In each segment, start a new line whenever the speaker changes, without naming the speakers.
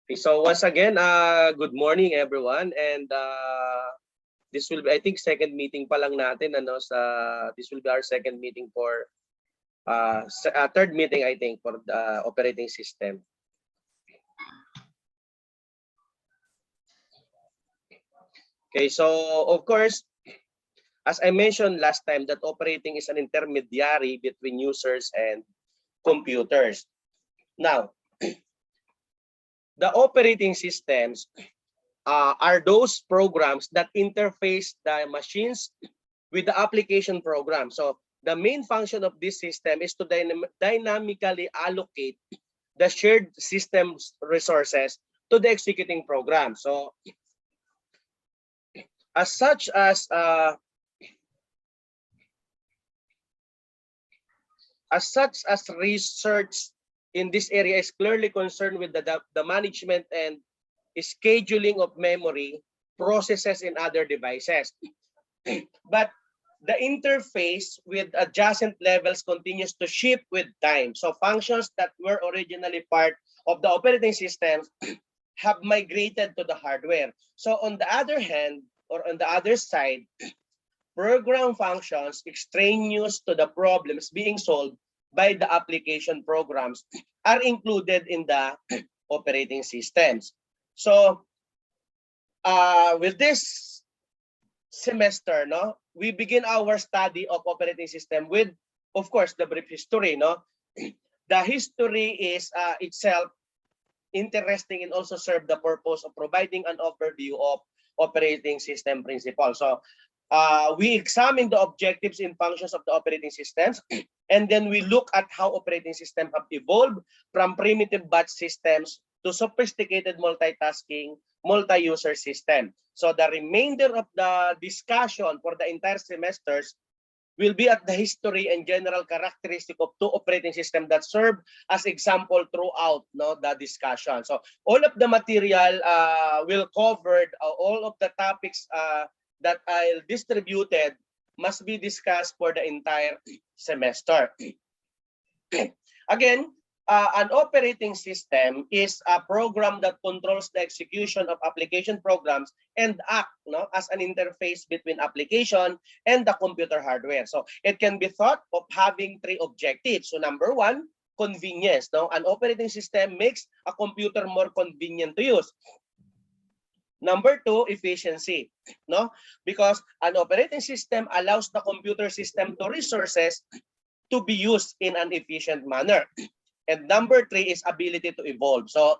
Okay, so once again, good morning everyone, and this will be, I think, second meeting pa lang natin, ano, this will be our second meeting for third meeting, I think, for the operating system. Okay, so of course, as I mentioned last time, that operating is an intermediary between users and computers. Now, the operating systems are those programs that interface the machines with the application program. So the main function of this system is to dynamically allocate the shared systems resources to the executing program. So as such as research in this area is clearly concerned with the management and scheduling of memory processes in other devices. But the interface with adjacent levels continues to shift with time. So functions that were originally part of the operating systems have migrated to the hardware. So on the other hand, or on the other side, program functions extraneous to the problems being solved by the application programs are included in the operating systems. So with this semester, no, we begin our study of operating system with, of course, the brief history. No, the history is itself interesting and also serve the purpose of providing an overview of operating system principles. So we examine the objectives and functions of the operating systems, and then we look at how operating systems have evolved from primitive batch systems to sophisticated multitasking, multi-user system. So the remainder of the discussion for the entire semesters will be at the history and general characteristic of two operating systems that serve as example throughout, no, the discussion. So all of the material will cover all of the topics that I'll distributed must be discussed for the entire semester. Again, an operating system is a program that controls the execution of application programs and act, no, as an interface between application and the computer hardware. So it can be thought of having three objectives. So number one, convenience. No, an operating system makes a computer more convenient to use. Number two, efficiency, no, because an operating system allows the computer system to resources to be used in an efficient manner. And number three is ability to evolve. So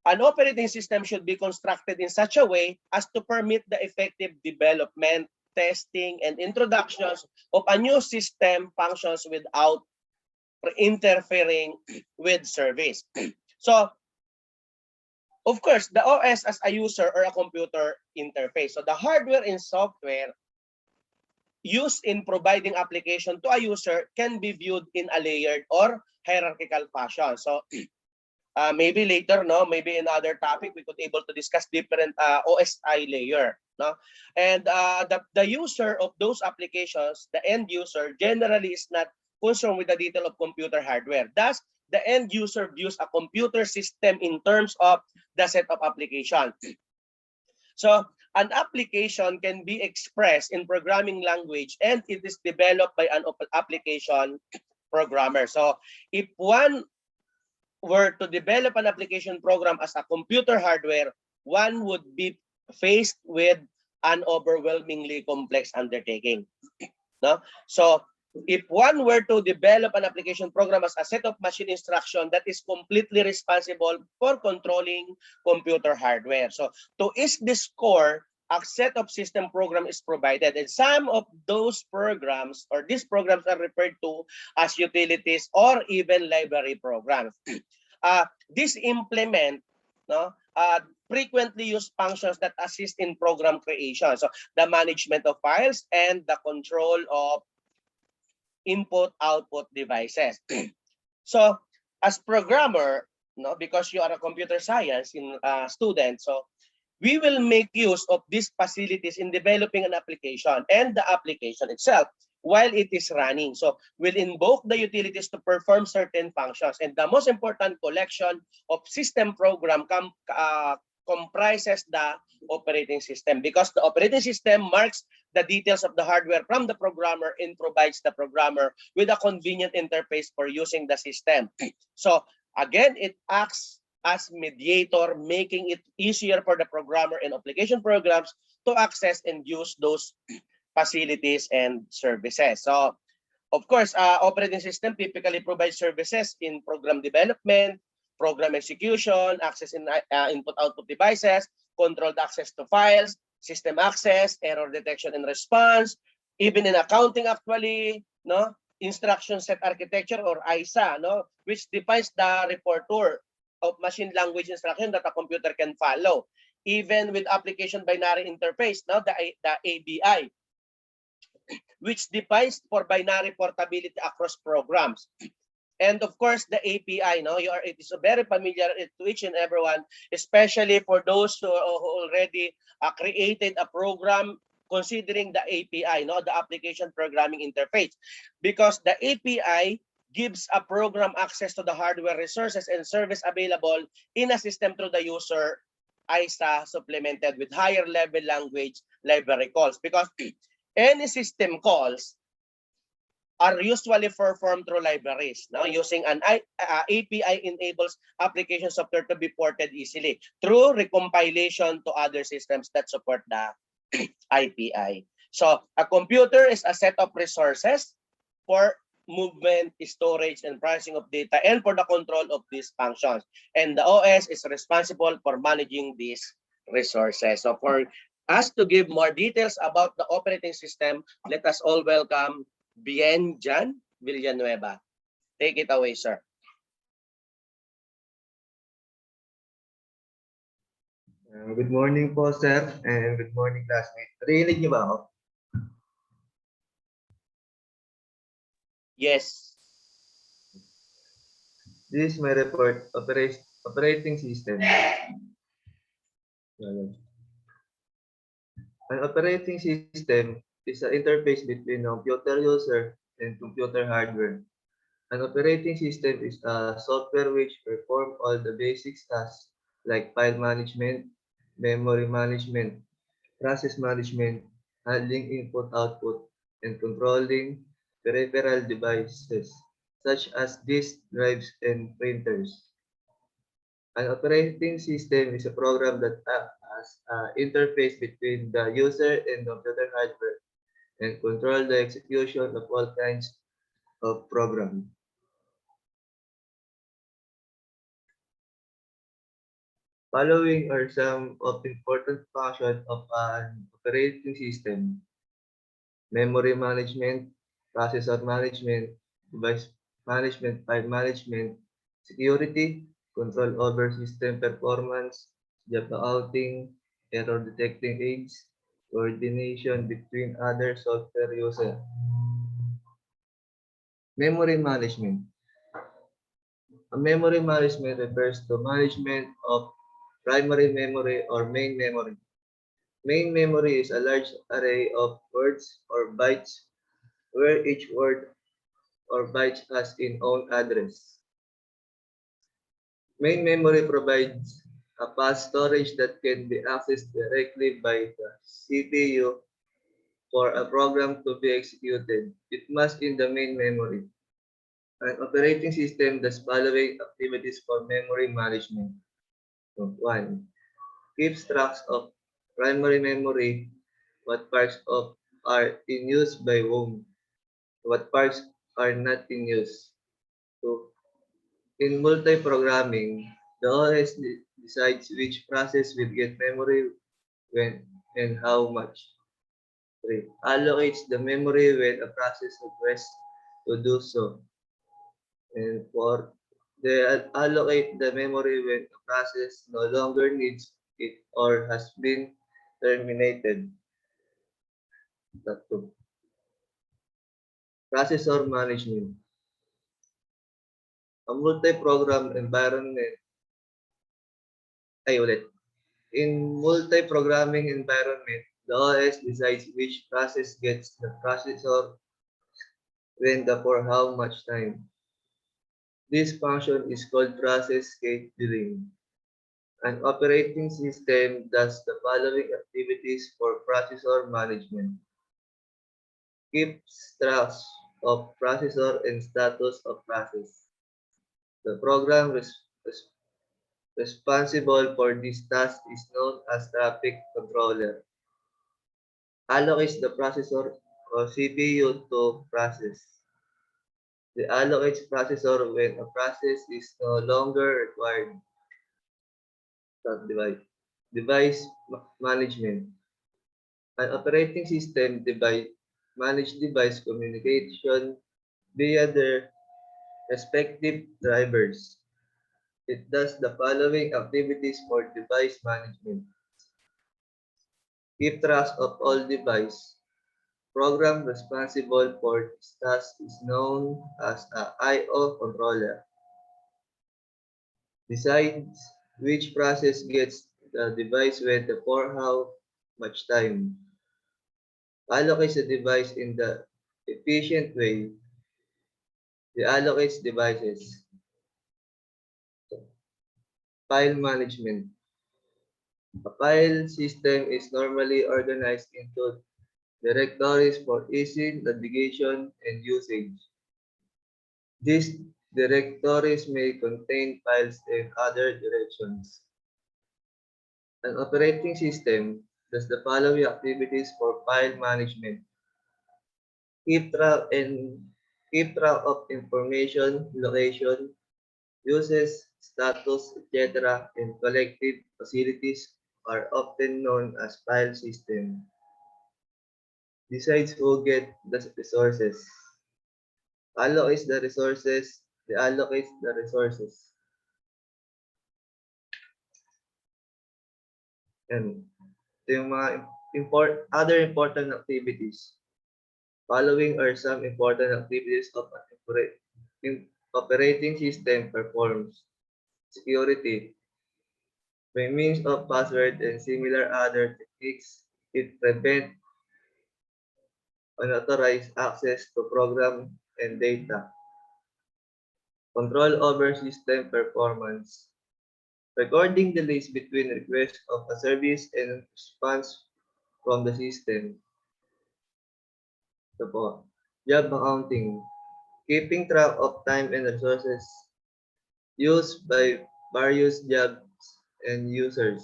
an operating system should be constructed in such a way as to permit the effective development, testing, and introductions of a new system functions without interfering with service. So of course, the OS as a user or a computer interface. So the hardware and software used in providing application to a user can be viewed in a layered or hierarchical fashion. So maybe later, no, maybe in other topic we could able to discuss different OSI layer, no, and the user of those applications, the end user, generally is not concerned with the detail of computer hardware. Thus, the end user views a computer system in terms of the set of application. So an application can be expressed in programming language and it is developed by an application programmer. So if one were to develop an application program as a computer hardware, one would be faced with an overwhelmingly complex undertaking. No? So if one were to develop an application program as a set of machine instruction that is completely responsible for controlling computer hardware. So to ease this core, a set of system program is provided, and some of those programs or these programs are referred to as utilities or even library programs. This implement, no, frequently used functions that assist in program creation. So the management of files and the control of input-output devices. So as programmer, no, because you are a computer science student, so we will make use of these facilities in developing an application and the application itself. while it is running. So will invoke the utilities to perform certain functions. And the most important collection of system program comprises the operating system, because the operating system marks the details of the hardware from the programmer and provides the programmer with a convenient interface for using the system. So again, it acts as mediator, making it easier for the programmer and application programs to access and use those facilities and services. So of course, operating system typically provides services in program development, program execution, access in input-output devices, controlled access to files, system access, error detection and response, even in accounting actually, no, instruction set architecture or ISA, no, which defines the repertoire of machine language instruction that a computer can follow, even with application binary interface, no, the ABI, which defines for binary portability across programs. And of course, the API, no, it is very familiar to each and everyone, especially for those who already created a program considering the API, no, the application programming interface, because the API gives a program access to the hardware resources and service available in a system through the user ISA supplemented with higher level language library calls, because any system calls are usually performed through libraries. Now, using an API enables application software to be ported easily through recompilation to other systems that support the API. So a computer is a set of resources for movement, storage, and processing of data, and for the control of these functions. And the OS is responsible for managing these resources. So for us to give more details about the operating system, let us all welcome Bien Jan Villanueva. Take it away, sir.
Good morning po, sir, and good morning, classmates. Narinig niyo ba ako?
Yes.
This is my report, operating system. An operating system is an interface between a computer user and computer hardware. An operating system is a software which performs all the basic tasks like file management, memory management, process management, handling input-output, and controlling peripheral devices such as disk drives and printers. An operating system is a program that acts as an interface between the user and the computer hardware and control the execution of all kinds of programs. Following are some of the important functions of an operating system: memory management, processor management, device management, file management, security, control over system performance, job outing, error detecting aids, coordination between other software users. Memory management. A memory management refers to management of primary memory or main memory. Main memory is a large array of words or bytes where each word or byte has its own address. Main memory provides a fast storage that can be accessed directly by the CPU for a program to be executed. It must in the main memory. An operating system does following activities for memory management. 1. Keeps track of primary memory, what parts of are in use by whom, what parts are not in use. 2. In multi-programming, the OS decides which process will get memory when and how much. 3. Allocates the memory when a process requests to do so. And 4. They allocate the memory when a process no longer needs it or has been terminated. Tatlo. Processor management. A multi-program environment. In multi-programming environment, the OS decides which process gets the processor when the for how much time. This function is called process scheduling. An operating system does the following activities for processor management. Keeps track of processor and status of process. The program responsible for this task is known as traffic controller. Allocates the processor or CPU to process. The allocates processor when a process is no longer required. Device. Management. An operating system device manage device communication via their respective drivers. It does the following activities for device management. Keep track of all device. Program responsible for this task is known as a I/O controller. Decides which process gets the device when and for how much time. Allocates the device in the efficient way. Allocates devices. File management. A file system is normally organized into directories for easy navigation and usage. These directories may contain files in other directions. An operating system does the following activities for file management. Keep track and keep track of information, location, uses, status, etc. in collective facilities are often known as file system. Decides who get the resources. Allocates the resources. Allocates the resources. And ito yung mga other important activities. Following are some important activities of an operating system performs. Security. By means of password and similar other techniques, it prevents unauthorized access to program and data. Control over system performance. Recording delays between requests of a service and response from the system. Ito po. Job accounting. Keeping track of time and resources used by various jobs and users.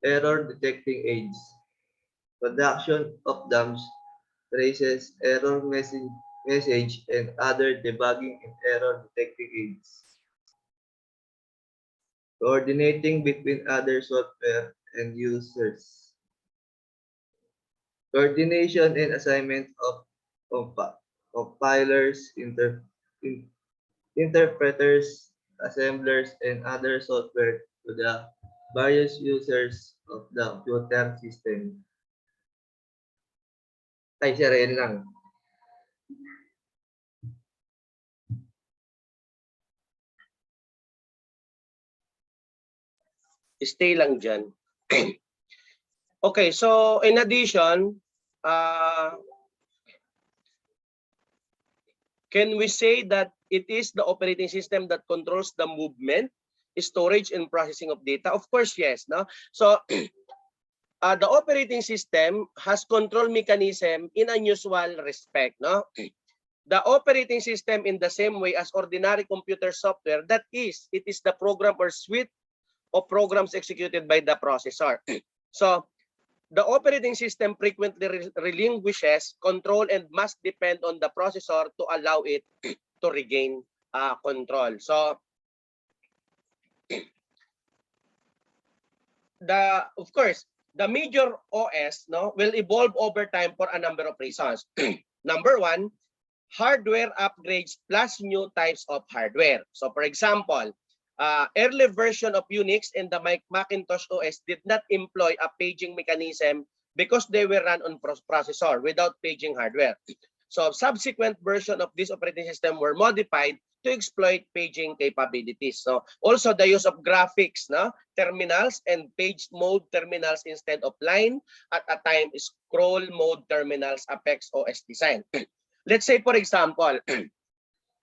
Error detecting aids. Production of dumps, traces, error message, and other debugging and error detecting aids. Coordinating between other software and users. Coordination and assignment of compilers, interpreters, assemblers, and other software to the various users of the computer system. Ay, sir, yan lang.
Stay lang dyan. Okay, so in addition, can we say that it is the operating system that controls the movement, storage, and processing of data? Of course, yes. No? So the operating system has control mechanism in unusual respect. No? The operating system in the same way as ordinary computer software, that is, it is the program or suite of programs executed by the processor. So the operating system frequently relinquishes control and must depend on the processor to allow it to regain control. So of course, the major OS will evolve over time for a number of reasons. Number one, hardware upgrades plus new types of hardware. So for example, early version of Unix and the Macintosh OS did not employ a paging mechanism because they were run on processor without paging hardware. So subsequent version of this operating system were modified to exploit paging capabilities. So also the use of graphics, no, terminals and page mode terminals instead of line at a time scroll mode terminals affects OS design. Let's say for example,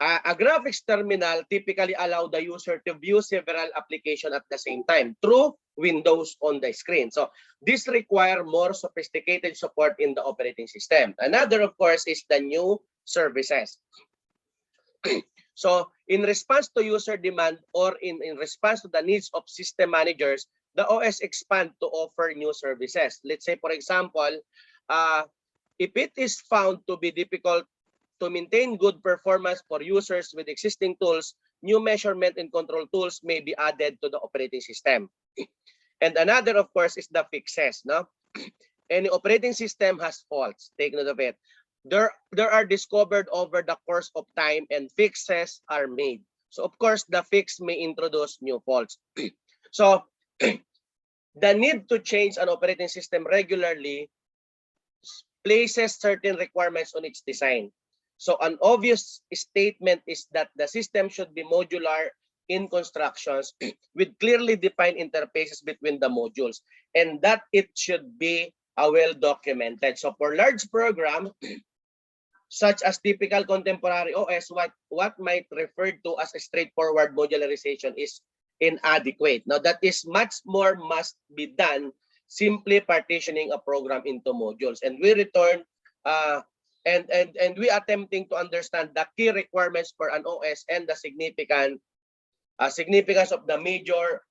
a graphics terminal typically allow the user to view several applications at the same time through windows on the screen. So this require more sophisticated support in the operating system. Another, of course, is the new services. So in response to user demand or in response to the needs of system managers, the OS expand to offer new services. Let's say, for example, if it is found to be difficult to maintain good performance for users with existing tools, new measurement and control tools may be added to the operating system. And another, of course, is the fixes. No, any operating system has faults. Take note of it. There are discovered over the course of time, and fixes are made. So, of course, the fix may introduce new faults. So, the need to change an operating system regularly places certain requirements on its design. So an obvious statement is that the system should be modular in constructions with clearly defined interfaces between the modules, and that it should be well documented. So for large programs, such as typical contemporary OS, what might refer to as a straightforward modularization is inadequate. Now that is much more must be done simply partitioning a program into modules. And we return and we attempting to understand the key requirements for an OS and the significance of the major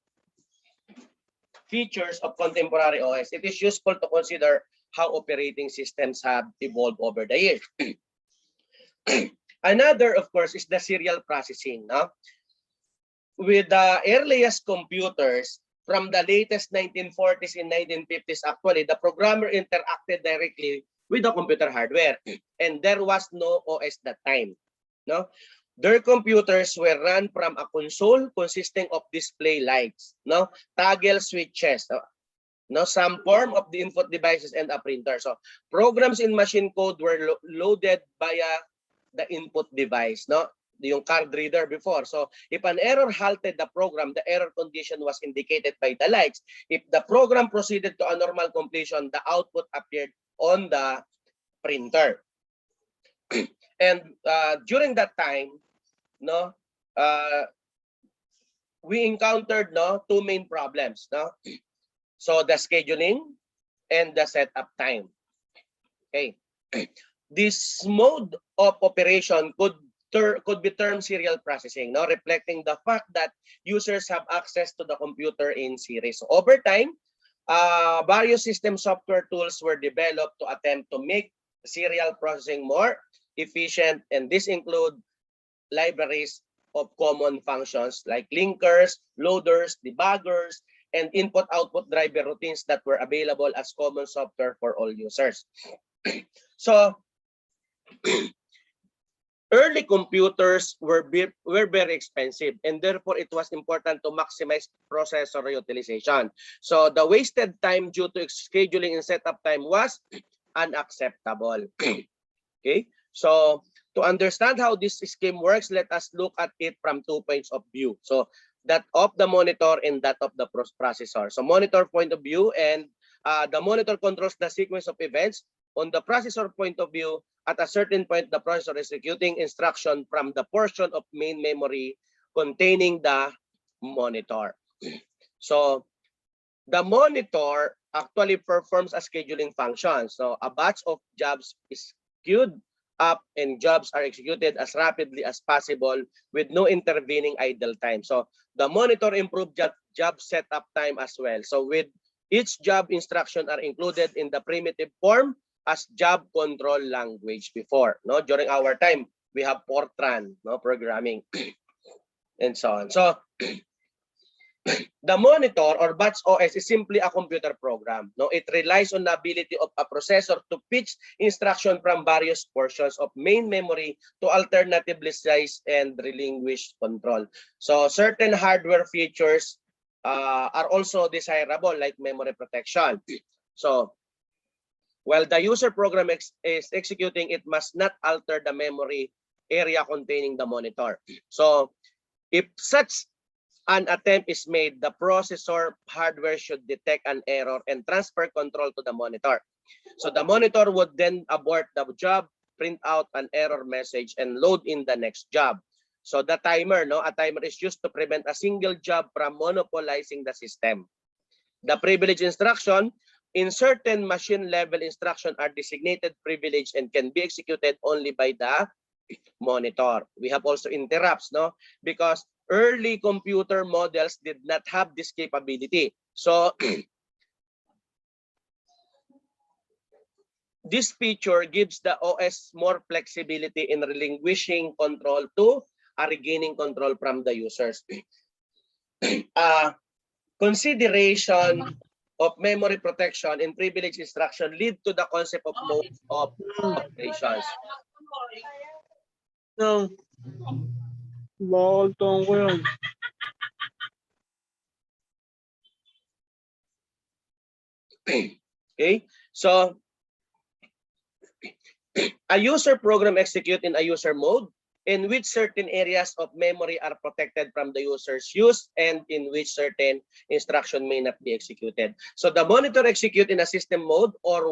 features of contemporary OS. It is useful to consider how operating systems have evolved over the years. Another, of course, is the serial processing. No? With the earliest computers from the latest 1940s and 1950s, actually, the programmer interacted directly with the computer hardware, and there was no OS that time. No, their computers were run from a console consisting of display lights, no, toggle switches, no, some form of the input devices and a printer. So programs in machine code were loaded via the input device, no, yung card reader before. So if an error halted the program, the error condition was indicated by the lights. If the program proceeded to a normal completion, the output appeared on the printer. And during that time, no, we encountered two main problems. No, so the scheduling and the setup time. Okay, this mode of operation could be termed serial processing, no, reflecting the fact that users have access to the computer in series. So over time, various system software tools were developed to attempt to make serial processing more efficient, and this include libraries of common functions like linkers, loaders, debuggers, and input-output driver routines that were available as common software for all users. So early computers were very expensive, and therefore it was important to maximize processor utilization. So the wasted time due to scheduling and setup time was unacceptable. Okay, so to understand how this scheme works, let us look at it from 2 points of view. So that of the monitor and that of the processor. So monitor point of view, and the monitor controls the sequence of events. On the processor point of view, at a certain point, the processor is executing instruction from the portion of main memory containing the monitor. So the monitor actually performs a scheduling function. So a batch of jobs is queued up and jobs are executed as rapidly as possible with no intervening idle time. So the monitor improved job setup time as well. So with each job instruction are included in the primitive form as job control language before. No, during our time we have Fortran, no, programming, and so on. So the monitor or batch OS is simply a computer program. No, it relies on the ability of a processor to pitch instruction from various portions of main memory to alternatively size and relinquish control. So certain hardware features are also desirable, like memory protection. So while the user program is executing, it must not alter the memory area containing the monitor. So if such an attempt is made, the processor hardware should detect an error and transfer control to the monitor. So the monitor would then abort the job, print out an error message, and load in the next job. So the timer, a timer is used to prevent a single job from monopolizing the system. The privilege instruction in certain machine level instruction are designated privilege and can be executed only by the monitor. We have also interrupts, because early computer models did not have this capability. So this feature gives the OS more flexibility in relinquishing control to regaining control from the users. Consideration of memory protection in privilege instruction lead to the concept of modes of operations.
No. Bawal tong ko yun.
Okay, so a user program execute in a user mode in which certain areas of memory are protected from the user's use and in which certain instruction may not be executed. So the monitor execute in a system mode or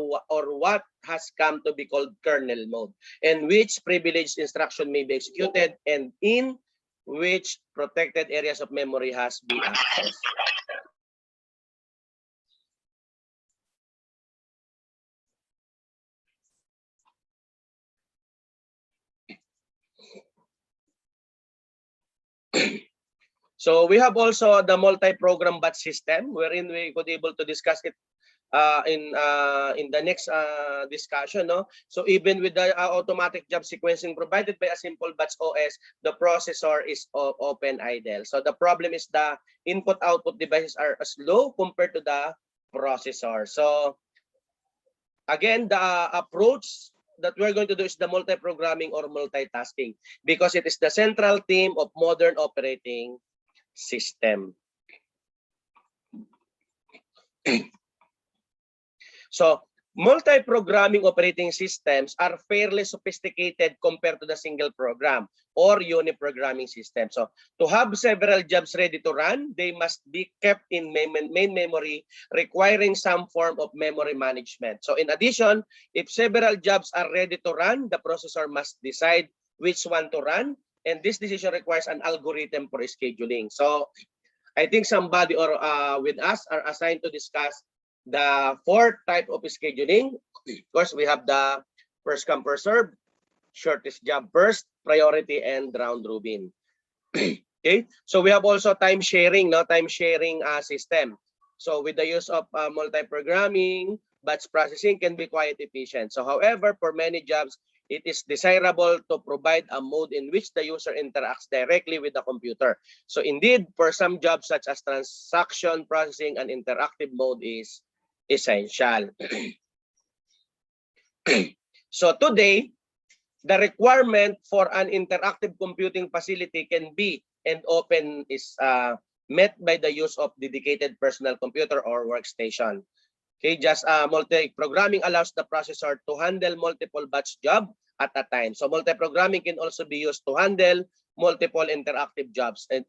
what has come to be called kernel mode, in which privileged instruction may be executed and in which protected areas of memory has been accessed. So we have also the multi-program batch system, wherein we could able to discuss it in the next discussion. So even with the automatic job sequencing provided by a simple batch OS, the processor is open idle. So the problem is the input-output devices are slow compared to the processor. So again, the approach that we're going to do is the multi-programming or multitasking, because it is the central theme of modern operating system. So multi-programming operating systems are fairly sophisticated compared to the single program or uniprogramming system. So to have several jobs ready to run, they must be kept in main memory, requiring some form of memory management. So in addition, if several jobs are ready to run, the processor must decide which one to run, and this decision requires an algorithm for scheduling. So I think somebody or with us are assigned to discuss the fourth type of scheduling. Of course, we have the first come first serve, shortest job first, priority, and round robin. Okay, so we have also time sharing, system. So with the use of multi-programming, batch processing can be quite efficient. So however, for many jobs, it is desirable to provide a mode in which the user interacts directly with the computer. So indeed, for some jobs such as transaction processing, an interactive mode is essential. So today, the requirement for an interactive computing facility can be and often is met by the use of dedicated personal computer or workstation. Okay, just multi-programming allows the processor to handle multiple batch job at a time. So multi-programming can also be used to handle multiple interactive jobs, and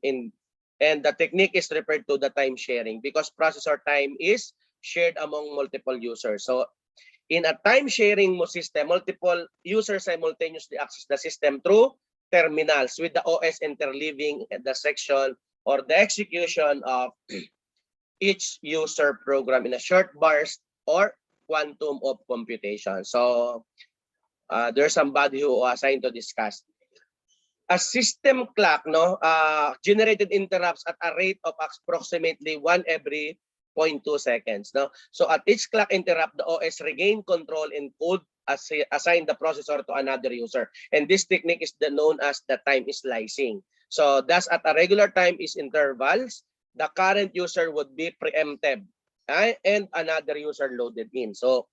the technique is referred to the time sharing, because processor time is shared among multiple users. So in a time sharing system, multiple users simultaneously access the system through terminals, with the OS interleaving the section or the execution of each user program in a short burst or quantum of computation. So there's somebody who assigned to discuss. A system clock generated interrupts at a rate of approximately 1 every 0.2 seconds. So at each clock interrupt, the OS regain control and could assign the processor to another user. And this technique is known as the time slicing. So thus at a regular time is intervals, the current user would be preempted and another user loaded in. So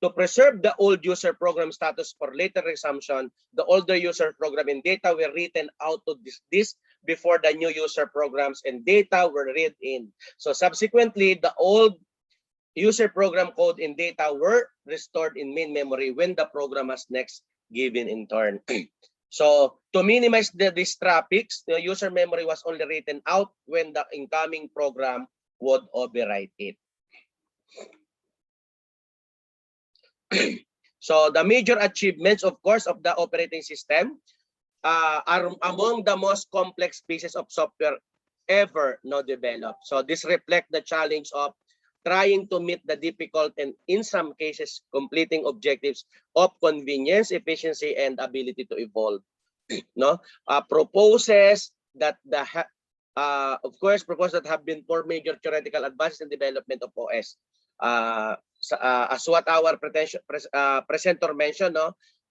to preserve the old user program status for later resumption, the older user program and data were written out to this disk before the new user programs and data were read in. So subsequently, the old user program code and data were restored in main memory when the program has next given in turn. So to minimize these traffics, the user memory was only written out when the incoming program would overwrite it. So the major achievements, of course, of the operating system are among the most complex pieces of software ever developed. So this reflects the challenge of trying to meet the difficult and in some cases completing objectives of convenience, efficiency, and ability to evolve. Proposes that propose that have been four major theoretical advances in development of OS. As what our presenter mentioned,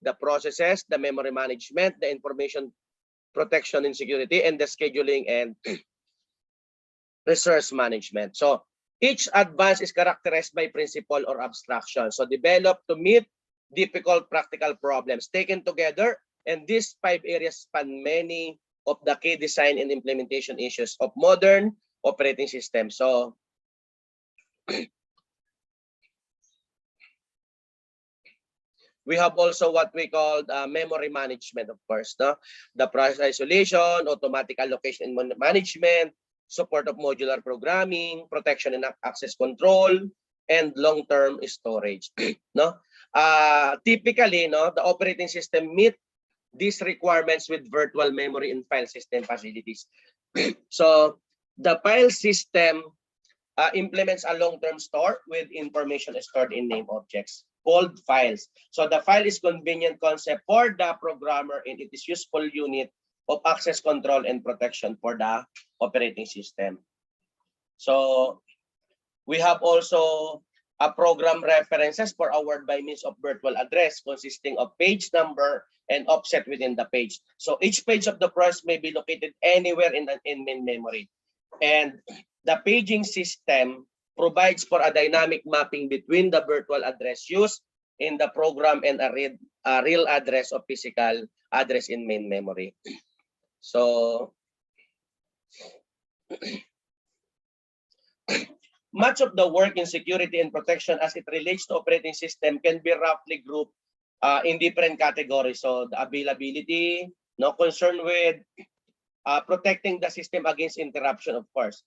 the processes, the memory management, the information protection and security, and the scheduling and resource management. So each advance is characterized by principle or abstraction. So developed to meet difficult practical problems taken together, and these 5 areas span many of the key design and implementation issues of modern operating systems. So we have also what we call memory management, of course, the process isolation, automatic allocation and management, support of modular programming, protection and access control, and long-term storage. Typically, the operating system meet these requirements with virtual memory and file system facilities. So the file system implements a long-term store with information stored in name objects called files. So the file is convenient concept for the programmer, and it is useful unit of access control and protection for the operating system. So we have also a program references for a word by means of virtual address consisting of page number and offset within the page. So each page of the process may be located anywhere in main memory. And the paging system provides for a dynamic mapping between the virtual address used in the program and a real address of physical address in main memory. So much of the work in security and protection as it relates to operating system can be roughly grouped in different categories. So the availability, concern with protecting the system against interruption, of course.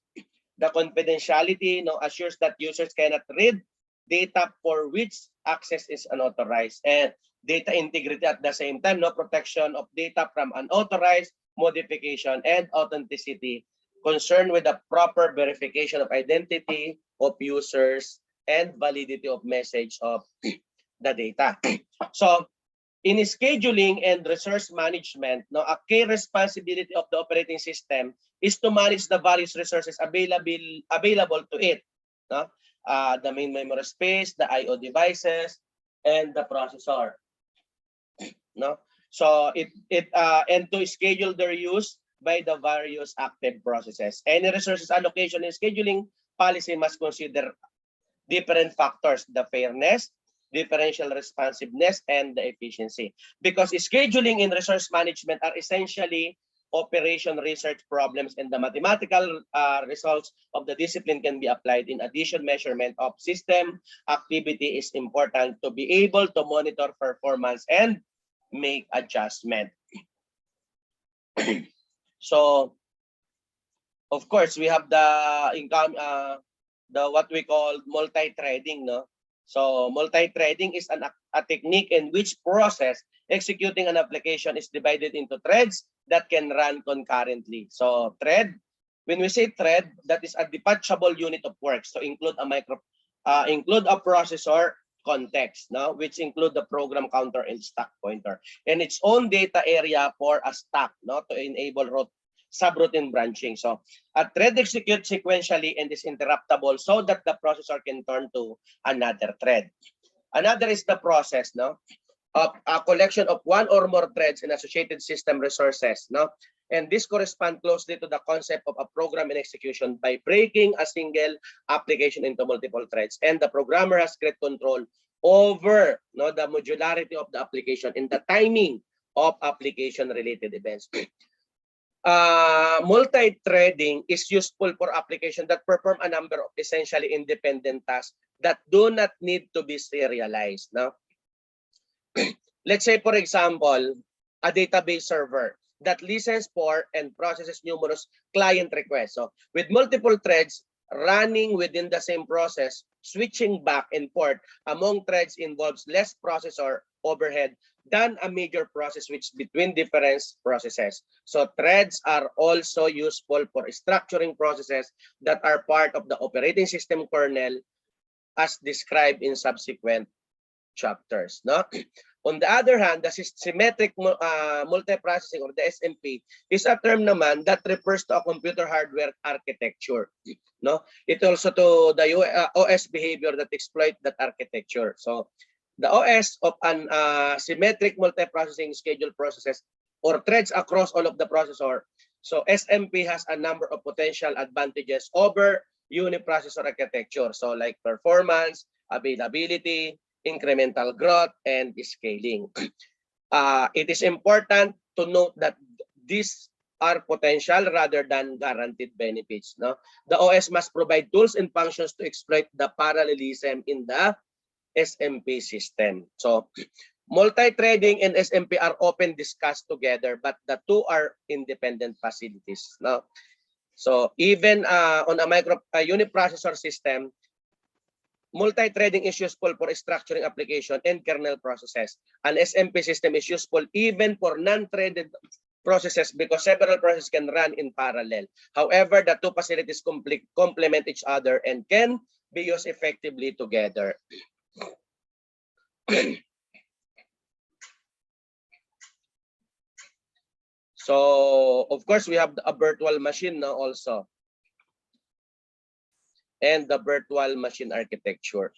The confidentiality assures that users cannot read data for which access is unauthorized, and data integrity at the same time, protection of data from unauthorized modification and authenticity, concerned with the proper verification of identity of users and validity of message of the data. So in scheduling and resource management, a key responsibility of the operating system is to manage the various resources available to it. The main memory space, the I/O devices, and the processor. So and to schedule their use by the various active processes. Any resources allocation and scheduling policy must consider different factors: the fairness, differential responsiveness, and the efficiency. Because scheduling and resource management are essentially operation research problems, and the mathematical results of the discipline can be applied. In addition, measurement of system activity is important to be able to monitor performance and make adjustment. So, of course, we have the income, what we call multi-threading, So multi-threading is a technique in which process executing an application is divided into threads that can run concurrently. So thread, when we say thread, that is a detachable unit of work. So include a processor context, which include the program counter and stack pointer, and its own data area for a stack, to enable subroutine branching. So a thread executes sequentially and is interruptible so that the processor can turn to another thread. Another is the process, of a collection of one or more threads and associated system resources, And this corresponds closely to the concept of a program in execution by breaking a single application into multiple threads. And the programmer has great control over the modularity of the application and the timing of application-related events. Multi-threading is useful for applications that perform a number of essentially independent tasks that do not need to be serialized. Let's say, for example, a database server that listens for and processes numerous client requests. So with multiple threads running within the same process, switching back and forth among threads involves less processor overhead than a major process switch between different processes. So threads are also useful for structuring processes that are part of the operating system kernel as described in subsequent chapters. No? On the other hand, the symmetric multiprocessing or the SMP is a term naman that refers to a computer hardware architecture. No, it also to the OS behavior that exploit that architecture. So the OS of an symmetric multiprocessing schedule processes or threads across all of the processor. So SMP has a number of potential advantages over uniprocessor architecture. So like performance, availability, incremental growth, and scaling. It is important to note that these are potential rather than guaranteed benefits. No? The OS must provide tools and functions to exploit the parallelism in the SMP system. So multi-threading and SMP are often discussed together, but the two are independent facilities. No? So even on a uniprocessor system, multi-threading is useful for structuring application and kernel processes. An SMP system is useful even for non-threaded processes because several processes can run in parallel. However, the two facilities complement each other and can be used effectively together. So, of course, we have a virtual machine now also, and the virtual machine architecture.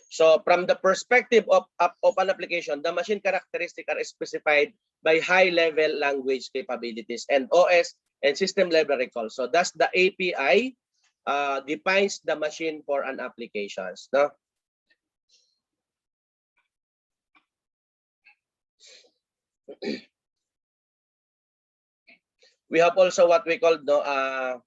So from the perspective of an application, the machine characteristics are specified by high-level language capabilities and OS and system-level recall. So thus the API defines the machine for an applications. No? We have also what we call the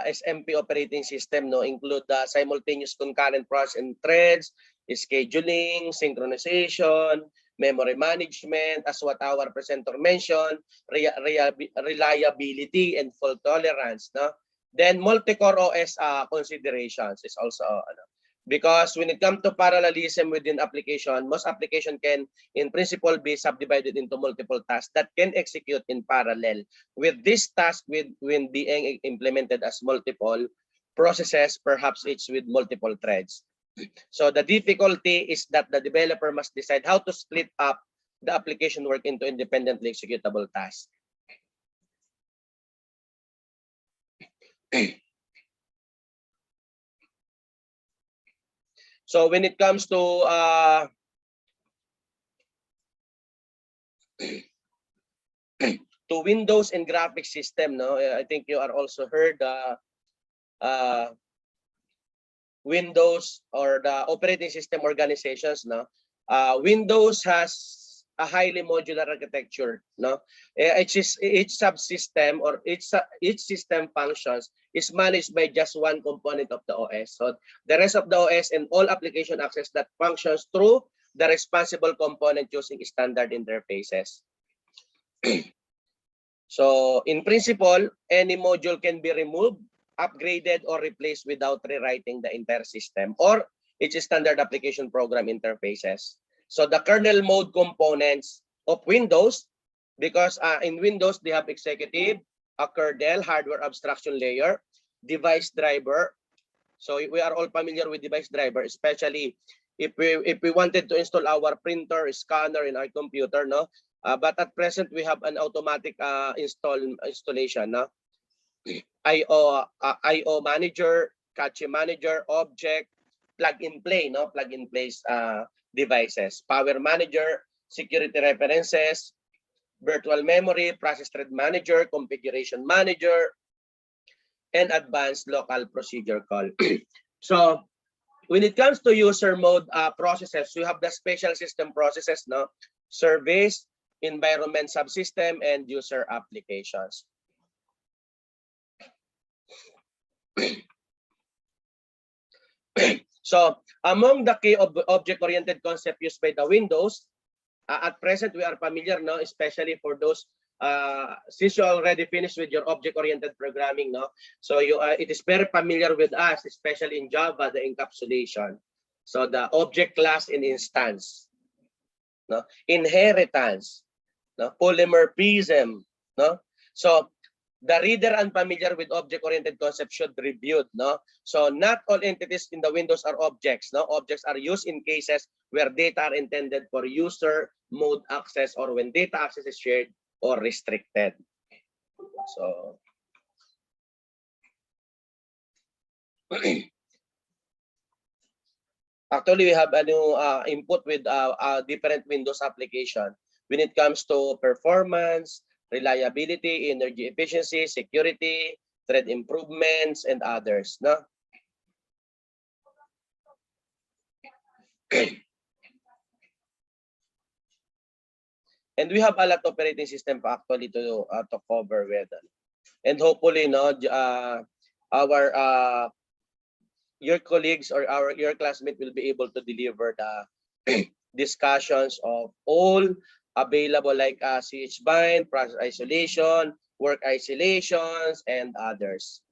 SMP operating system, no, include the simultaneous concurrent process and threads, scheduling, synchronization, memory management, as what our presenter mentioned, reliability and fault tolerance. No? Then multi-core OS considerations is also because when it comes to parallelism within application, most application can in principle be subdivided into multiple tasks that can execute in parallel. With this task when being implemented as multiple processes, perhaps it's with multiple threads. So the difficulty is that the developer must decide how to split up the application work into independently executable tasks. So when it comes to Windows and graphics system, no, I think you are also heard Windows or the operating system organizations. No, Windows has a highly modular architecture. No, each subsystem or each system functions is managed by just one component of the OS. So the rest of the OS and all application access that functions through the responsible component using standard interfaces. So in principle, any module can be removed, upgraded, or replaced without rewriting the entire system or its standard application program interfaces. So the kernel mode components of Windows, because in Windows they have executive, a kernel, hardware abstraction layer, device driver. So we are all familiar with device driver, especially if we wanted to install our printer, scanner in our computer, no. But at present we have an automatic installation, no. IO manager, cache manager, object, plug and play, no, plug and place devices, power manager, security references, virtual memory, process thread manager, configuration manager, and advanced local procedure call. So when it comes to user mode processes, we have the special system processes, no, service, environment subsystem, and user applications. So among the key object-oriented concept used by the Windows, at present we are familiar, no, especially for those since you already finished with your object-oriented programming, no, so you it is very familiar with us, especially in Java, the encapsulation. So the object, class, and instance, no, inheritance, no, polymorphism, no. So the reader unfamiliar with object-oriented concept should review, no. So not all entities in the Windows are objects, no. Objects are used in cases where data are intended for user mode access or when data access is shared or restricted. So actually we have a new input with different Windows application when it comes to performance, reliability, energy efficiency, security, thread improvements, and others, no. And we have a lot of operating system actually to cover with, and hopefully, no, our your colleagues or your classmate will be able to deliver the discussions of all available, like CH bind, process isolation, work isolations, and others.